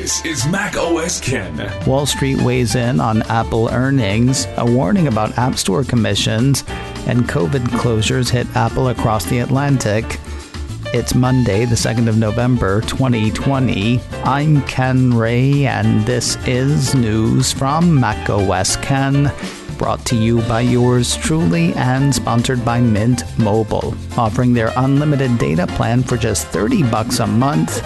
This is Mac OS Ken. Wall Street weighs in on Apple earnings, a warning about App Store commissions, and COVID closures hit Apple across the Atlantic. It's Monday, the 2nd of November, 2020. I'm Ken Ray, and this is news from Mac OS Ken, brought to you by yours truly and sponsored by Mint Mobile, offering their unlimited data plan for just $30 a month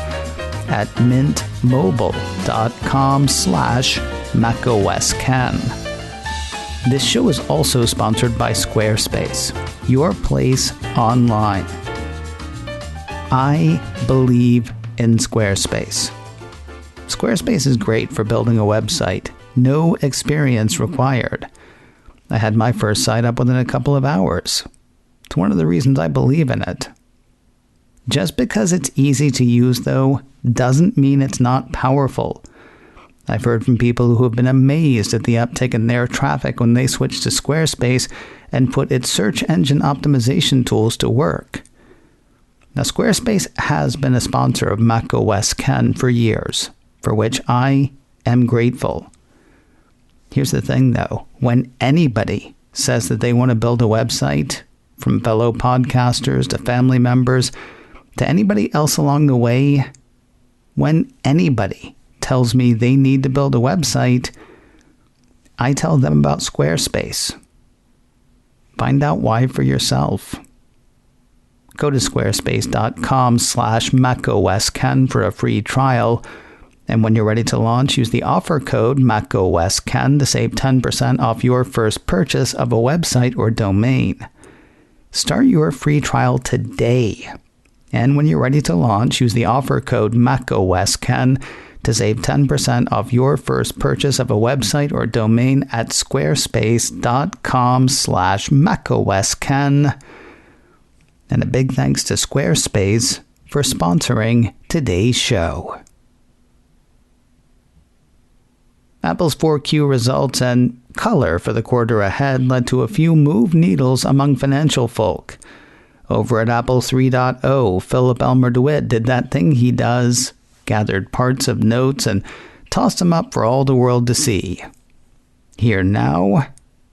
at mintmobile.com/macOSKen. This show is also sponsored by Squarespace, your place online. I believe in Squarespace. Squarespace is great for building a website. No experience required. I had my first site up within a couple of hours. It's one of the reasons I believe in it. Just because it's easy to use, though, doesn't mean it's not powerful. I've heard from people who have been amazed at the uptick in their traffic when they switched to Squarespace and put its search engine optimization tools to work. Now, Squarespace has been a sponsor of Mac OS Ken for years, for which I am grateful. Here's the thing, though. When anybody says that they want to build a website, from fellow podcasters to family members to anybody else along the way, when anybody tells me they need to build a website, I tell them about Squarespace. Find out why for yourself. Go to squarespace.com/macOSKen for a free trial. And when you're ready to launch, use the offer code MacOSKen to save 10% off your first purchase of a website or domain. Start your free trial today. And when you're ready to launch, use the offer code MacOSKen to save 10% off your first purchase of a website or domain at squarespace.com/macOSKen. And a big thanks to Squarespace for sponsoring today's show. Apple's 4Q results and color for the quarter ahead led to a few move needles among financial folk. Over at Apple 3.0, Philip Elmer DeWitt did that thing he does, gathered parts of notes and tossed them up for all the world to see. Here now,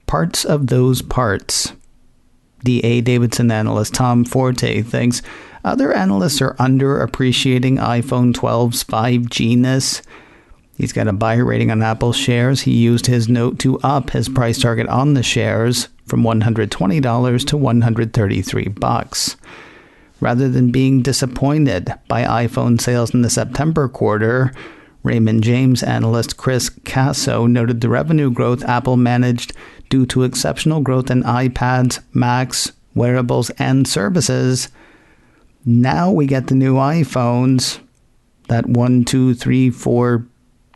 parts of those parts. D.A. Davidson analyst Tom Forte thinks other analysts are underappreciating iPhone 12's 5G-ness. He's got a buy rating on Apple shares. He used his note to up his price target on the shares from $120 to $133. Rather than being disappointed by iPhone sales in the September quarter, Raymond James analyst Chris Casso noted the revenue growth Apple managed due to exceptional growth in iPads, Macs, wearables, and services. Now we get the new iPhones. That 1, 2, 3, 4,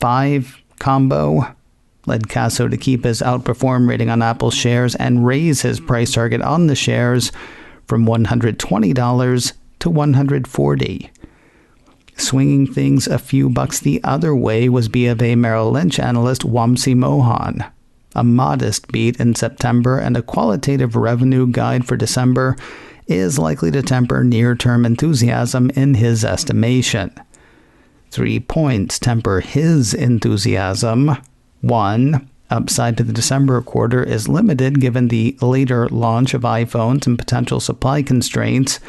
5 combo led Casso to keep his outperform rating on Apple shares and raise his price target on the shares from $120 to $140. Swinging things a few bucks the other way was BofA Merrill Lynch analyst Wamsi Mohan. A modest beat in September and a qualitative revenue guide for December is likely to temper near-term enthusiasm in his estimation. 3 points temper his enthusiasm. 1, upside to the December quarter is limited given the later launch of iPhones and potential supply constraints.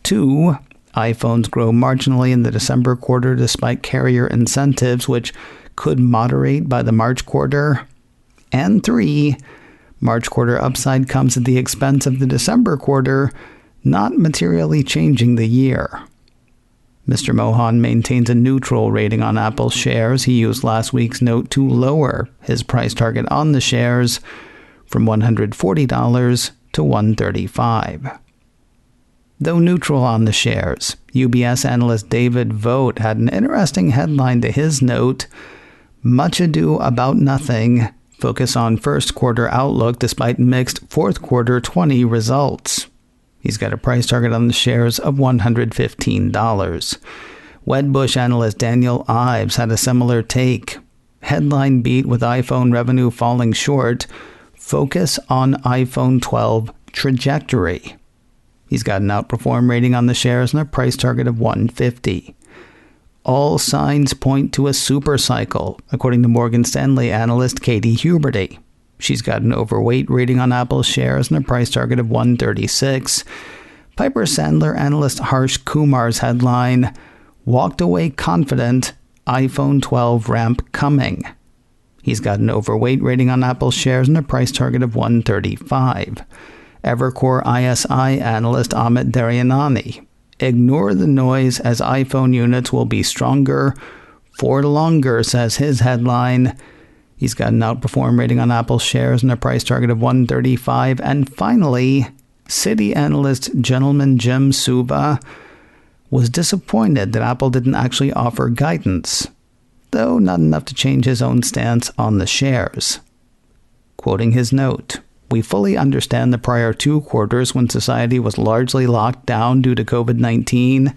2, iPhones grow marginally in the December quarter despite carrier incentives, which could moderate by the March quarter. And 3, March quarter upside comes at the expense of the December quarter, not materially changing the year. Mr. Mohan maintains a neutral rating on Apple shares. He used last week's note to lower his price target on the shares from $140 to $135. Though neutral on the shares, UBS analyst David Vogt had an interesting headline to his note, "Much ado about nothing. Focus on first quarter outlook despite mixed fourth quarter 20 results." He's got a price target on the shares of $115. Wedbush analyst Daniel Ives had a similar take. Headline beat with iPhone revenue falling short. Focus on iPhone 12 trajectory. He's got an outperform rating on the shares and a price target of $150. all signs point to a supercycle, according to Morgan Stanley analyst Katie Huberty. She's got an overweight rating on Apple shares and a price target of 136. Piper Sandler analyst Harsh Kumar's headline, "Walked away confident, iPhone 12 ramp coming." He's got an overweight rating on Apple shares and a price target of 135. Evercore ISI analyst Amit Daryanani, "Ignore the noise as iPhone units will be stronger for longer," says his headline. He's got an outperform rating on Apple shares and a price target of 135. And finally, Citi analyst Gentleman Jim Suva was disappointed that Apple didn't actually offer guidance, though not enough to change his own stance on the shares. Quoting his note, "We fully understand the prior 2 quarters when society was largely locked down due to COVID-19.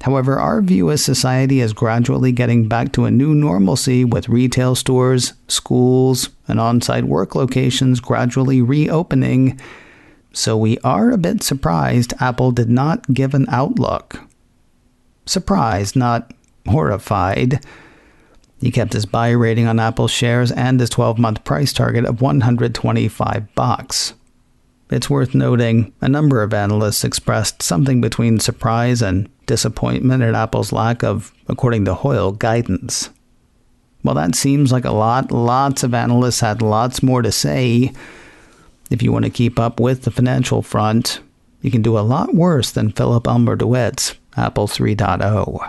However, our view as society is gradually getting back to a new normalcy with retail stores, schools, and on-site work locations gradually reopening. So we are a bit surprised Apple did not give an outlook." Surprised, not horrified. He kept his buy rating on Apple shares and his 12-month price target of $125. It's worth noting, a number of analysts expressed something between surprise and disappointment at Apple's lack of, according to Hoyle, guidance. While that seems like a lot, lots of analysts had lots more to say. If you want to keep up with the financial front, you can do a lot worse than Philip Elmer DeWitt's Apple 3.0.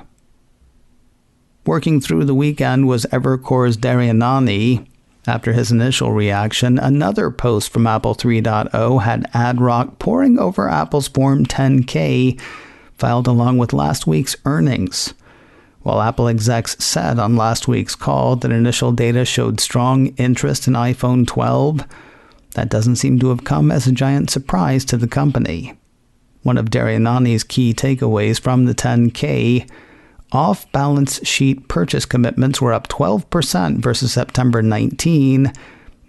Working through the weekend was Evercore's Daryanani. After his initial reaction, another post from Apple 3.0 had ad rock pouring over Apple's Form 10-K, filed along with last week's earnings. While Apple execs said on last week's call that initial data showed strong interest in iPhone 12, that doesn't seem to have come as a giant surprise to the company. One of Daryanani's key takeaways from the 10-K, off-balance sheet purchase commitments were up 12% versus September 19.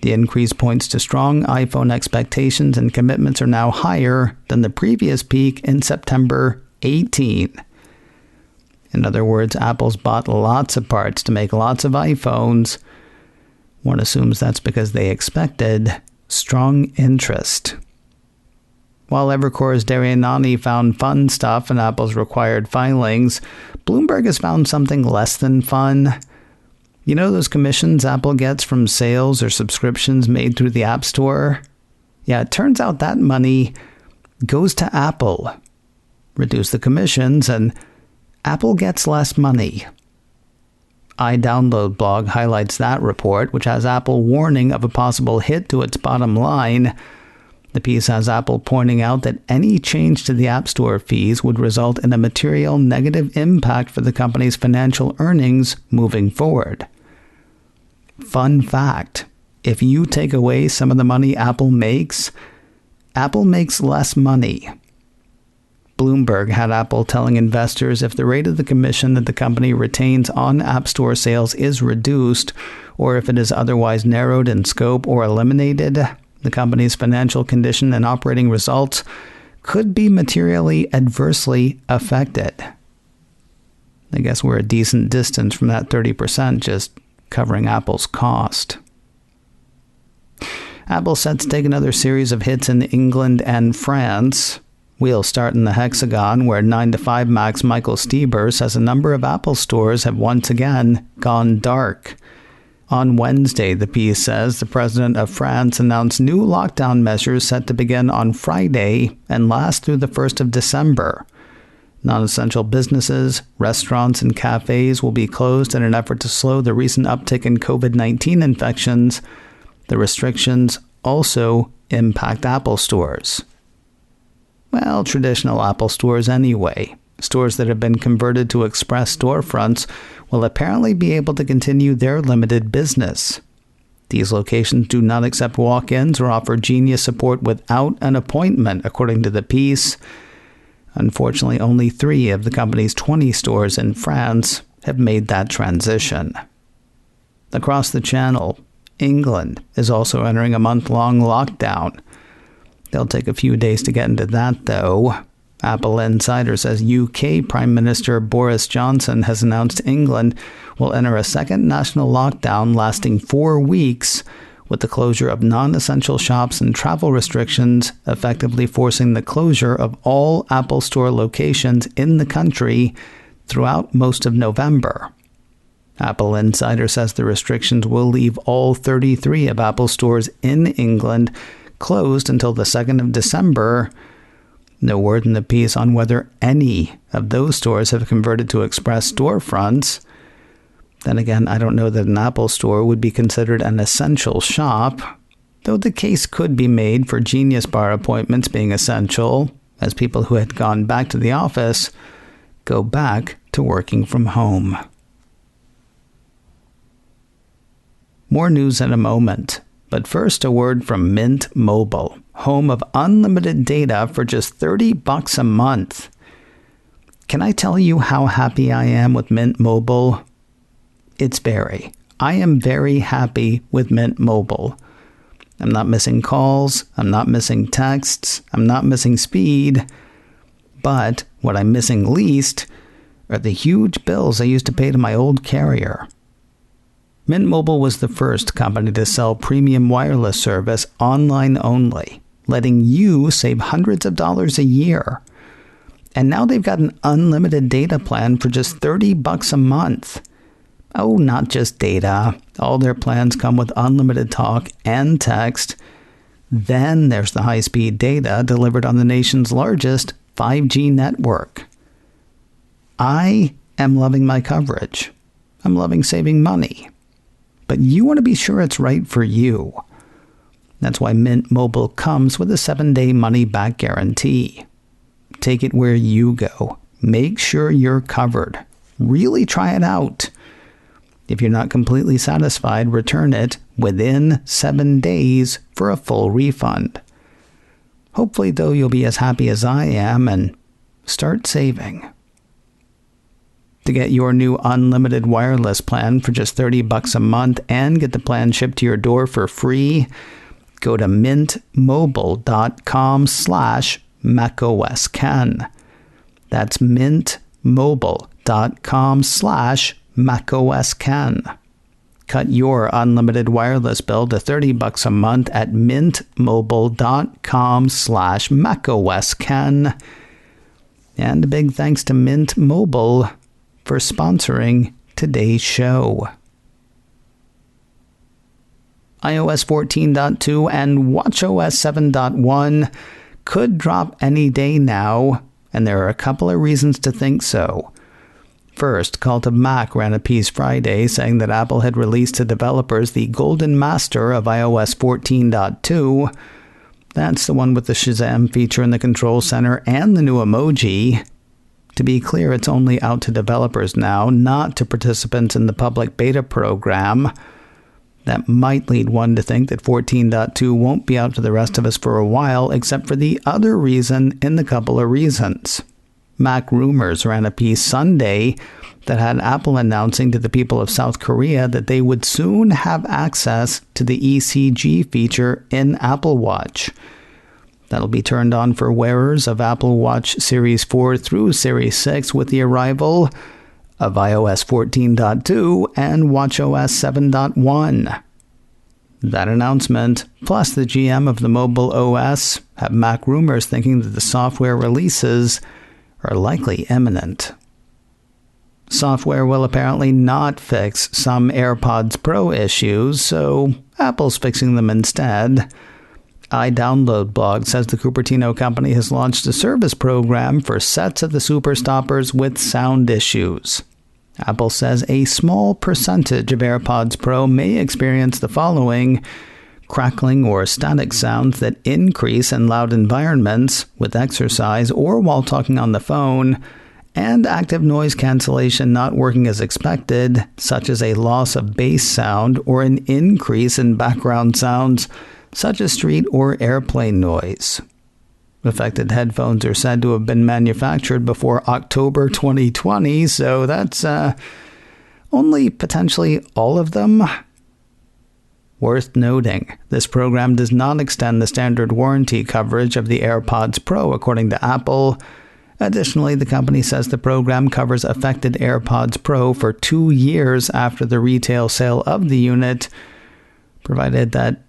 The increase points to strong iPhone expectations, and commitments are now higher than the previous peak in September 18. In other words, Apple's bought lots of parts to make lots of iPhones. One assumes that's because they expected strong interest. While Evercore's Daryanani found fun stuff in Apple's required filings, Bloomberg has found something less than fun. You know those commissions Apple gets from sales or subscriptions made through the App Store? Yeah, it turns out that money goes to Apple. Reduce the commissions and Apple gets less money. iDownload blog highlights that report, which has Apple warning of a possible hit to its bottom line. The piece has Apple pointing out that any change to the App Store fees would result in a material negative impact for the company's financial earnings moving forward. Fun fact, if you take away some of the money Apple makes less money. Bloomberg had Apple telling investors if the rate of the commission that the company retains on App Store sales is reduced, or if it is otherwise narrowed in scope or eliminated, the company's financial condition and operating results could be materially adversely affected. I guess we're a decent distance from that 30% just covering Apple's cost. Apple set to take another series of hits in England and France. We'll start in the Hexagon, where 9 to 5 Mac's Michael Stieber says a number of Apple stores have once again gone dark. On Wednesday, the piece says, the president of France announced new lockdown measures set to begin on Friday and last through the 1st of December. Non-essential businesses, restaurants, and cafes will be closed in an effort to slow the recent uptick in COVID-19 infections. The restrictions also impact Apple stores. Well, traditional Apple stores anyway. Stores that have been converted to express storefronts will apparently be able to continue their limited business. These locations do not accept walk-ins or offer Genius support without an appointment, according to the piece. Unfortunately, only 3 of the company's 20 stores in France have made that transition. Across the channel, England is also entering a month-long lockdown. They'll take a few days to get into that, though. Apple Insider says UK Prime Minister Boris Johnson has announced England will enter a second national lockdown lasting 4 weeks, with the closure of non-essential shops and travel restrictions effectively forcing the closure of all Apple Store locations in the country throughout most of November. Apple Insider says the restrictions will leave all 33 of Apple stores in England closed until the 2nd of December. No word in the piece on whether any of those stores have converted to express storefronts. Then again, I don't know that an Apple store would be considered an essential shop, though the case could be made for Genius Bar appointments being essential, as people who had gone back to the office go back to working from home. More news in a moment, but first a word from Mint Mobile, home of unlimited data for just $30 a month. Can I tell you how happy I am with Mint Mobile? I am very happy with Mint Mobile. I'm not missing calls, I'm not missing texts, I'm not missing speed. But what I'm missing least are the huge bills I used to pay to my old carrier. Mint Mobile was the first company to sell premium wireless service online only, letting you save hundreds of dollars a year. And now they've got an unlimited data plan for just $30 a month. Oh, not just data. All their plans come with unlimited talk and text. Then there's the high-speed data delivered on the nation's largest 5G network. I am loving my coverage. I'm loving saving money. But you want to be sure it's right for you. That's why Mint Mobile comes with a 7-day money-back guarantee. Take it where you go. Make sure you're covered. Really try it out. If you're not completely satisfied, return it within 7 days for a full refund. Hopefully, though, you'll be as happy as I am and start saving. To get your new unlimited wireless plan for just $30 a month and get the plan shipped to your door for free, go to mintmobile.com/macOSKen. That's mintmobile.com/macOSKen. Cut your unlimited wireless bill to $30 a month at mintmobile.com/macOSKen. And a big thanks to Mint Mobile for sponsoring today's show. iOS 14.2 and watchOS 7.1 could drop any day now, and there are a couple of reasons to think so. First, Cult of Mac ran a piece Friday saying that Apple had released to developers the Golden Master of iOS 14.2. That's the one with the Shazam feature in the Control Center and the new emoji. To be clear, it's only out to developers now, not to participants in the public beta program. That might lead one to think that 14.2 won't be out to the rest of us for a while, except for the other reason in the couple of reasons. Mac Rumors ran a piece Sunday that had Apple announcing to the people of South Korea that they would soon have access to the ECG feature in Apple Watch. That'll be turned on for wearers of Apple Watch Series 4 through Series 6 with the arrival of iOS 14.2 and watchOS 7.1. That announcement, plus the GM of the mobile OS, have Mac Rumors thinking that the software releases are likely imminent. Software will apparently not fix some Airpods Pro issues, so Apple's fixing them instead. iDownload blog says the Cupertino company has launched a service program for sets of the Super Stoppers with sound issues. Apple says a small percentage of AirPods Pro may experience the following: crackling or static sounds that increase in loud environments with exercise or while talking on the phone, and active noise cancellation not working as expected, such as a loss of bass sound or an increase in background sounds, such as street or airplane noise. Affected headphones are said to have been manufactured before October 2020, so that's only potentially all of them. Worth noting, this program does not extend the standard warranty coverage of the AirPods Pro, according to Apple. Additionally, the company says the program covers affected AirPods Pro for 2 years after the retail sale of the unit, provided that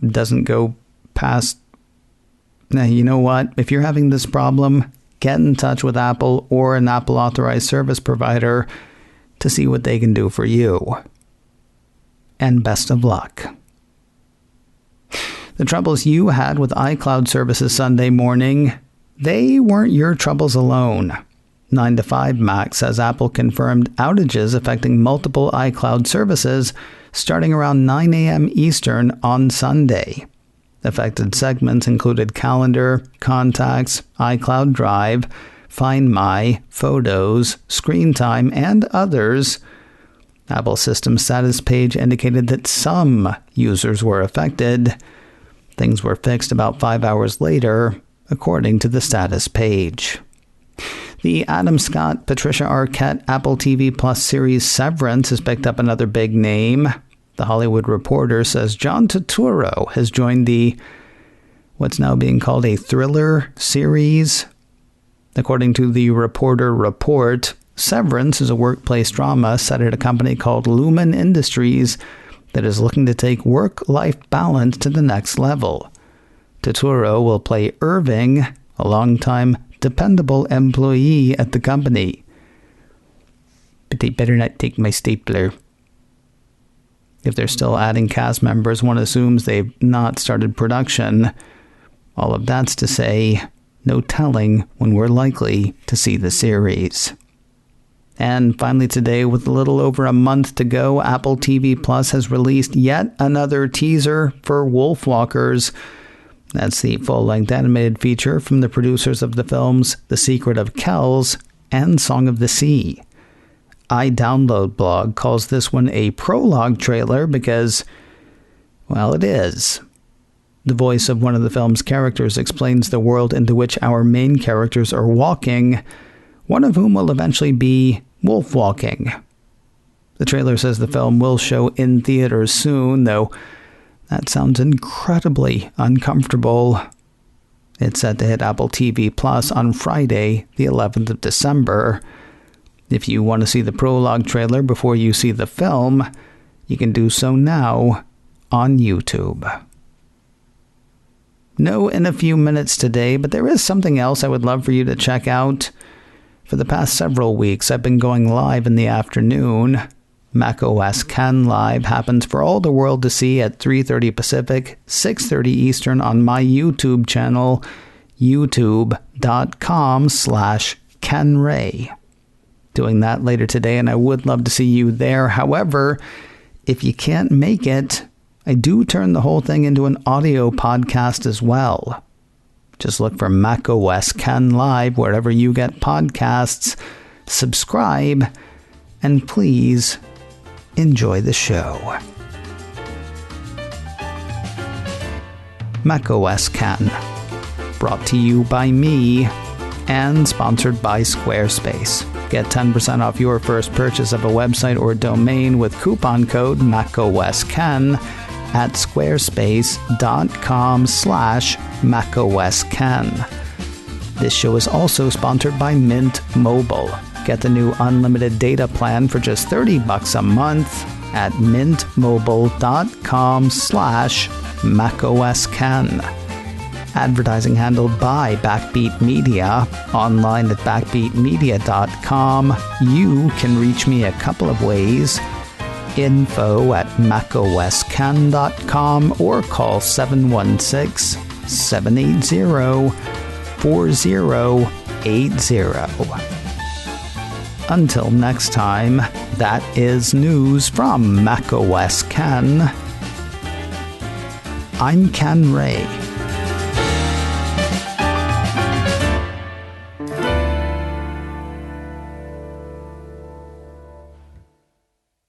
doesn't go past. Now, you know what? If you're having this problem, get in touch with Apple or an Apple authorized service provider to see what they can do for you. And best of luck. The troubles you had with iCloud services Sunday morning, they weren't your troubles alone. 9to5Mac says Apple confirmed outages affecting multiple iCloud services starting around 9 a.m. Eastern on Sunday. Affected segments included Calendar, Contacts, iCloud Drive, Find My, Photos, Screen Time, and others. Apple's system status page indicated that some users were affected. Things were fixed about 5 hours later, according to the status page. The Adam Scott, Patricia Arquette Apple TV Plus series Severance has picked up another big name. The Hollywood Reporter says John Turturro has joined the what's now being called a thriller series. According to the Reporter report, Severance is a workplace drama set at a company called Lumen Industries that is looking to take work-life balance to the next level. Turturro will play Irving, a longtime dependable employee at the company. But they better not take my stapler. If they're still adding cast members, one assumes they've not started production. All of that's to say, no telling when we're likely to see the series. And finally today, with a little over a month to go, Apple TV Plus has released yet another teaser for Wolfwalkers. That's the full-length animated feature from the producers of the films The Secret of Kells and Song of the Sea. iDownload blog calls this one a prologue trailer because, well, it is. The voice of one of the film's characters explains the world into which our main characters are walking, one of whom will eventually be wolf-walking. The trailer says the film will show in theaters soon, though that sounds incredibly uncomfortable. It's set to hit Apple TV Plus on Friday, the 11th of December. If you want to see the prologue trailer before you see the film, you can do so now on YouTube. No in a few minutes today, but there is something else I would love for you to check out. For the past several weeks, I've been going live in the afternoon. macOS Can Live happens for all the world to see at 3:30 Pacific, 6:30 Eastern on my YouTube channel, youtube.com/kenray. Doing that later today, and I would love to see you there. However, if you can't make it, I do turn the whole thing into an audio podcast as well. Just look for macOS Can Live wherever you get podcasts. Subscribe, and please enjoy the show. macOS Can, brought to you by me and sponsored by Squarespace. Get 10% off your first purchase of a website or domain with coupon code macOSCan at squarespace.com/macOScan. This show is also sponsored by Mint Mobile. Get the new unlimited data plan for just $30 a month at mintmobile.com/macOScan. Advertising handled by Backbeat Media. Online at backbeatmedia.com. You can reach me a couple of ways. Info at macoscan.com or call 716-780-4080. Until next time, that is news from macOS Can. I'm Ken Ray.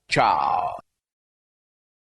Ciao.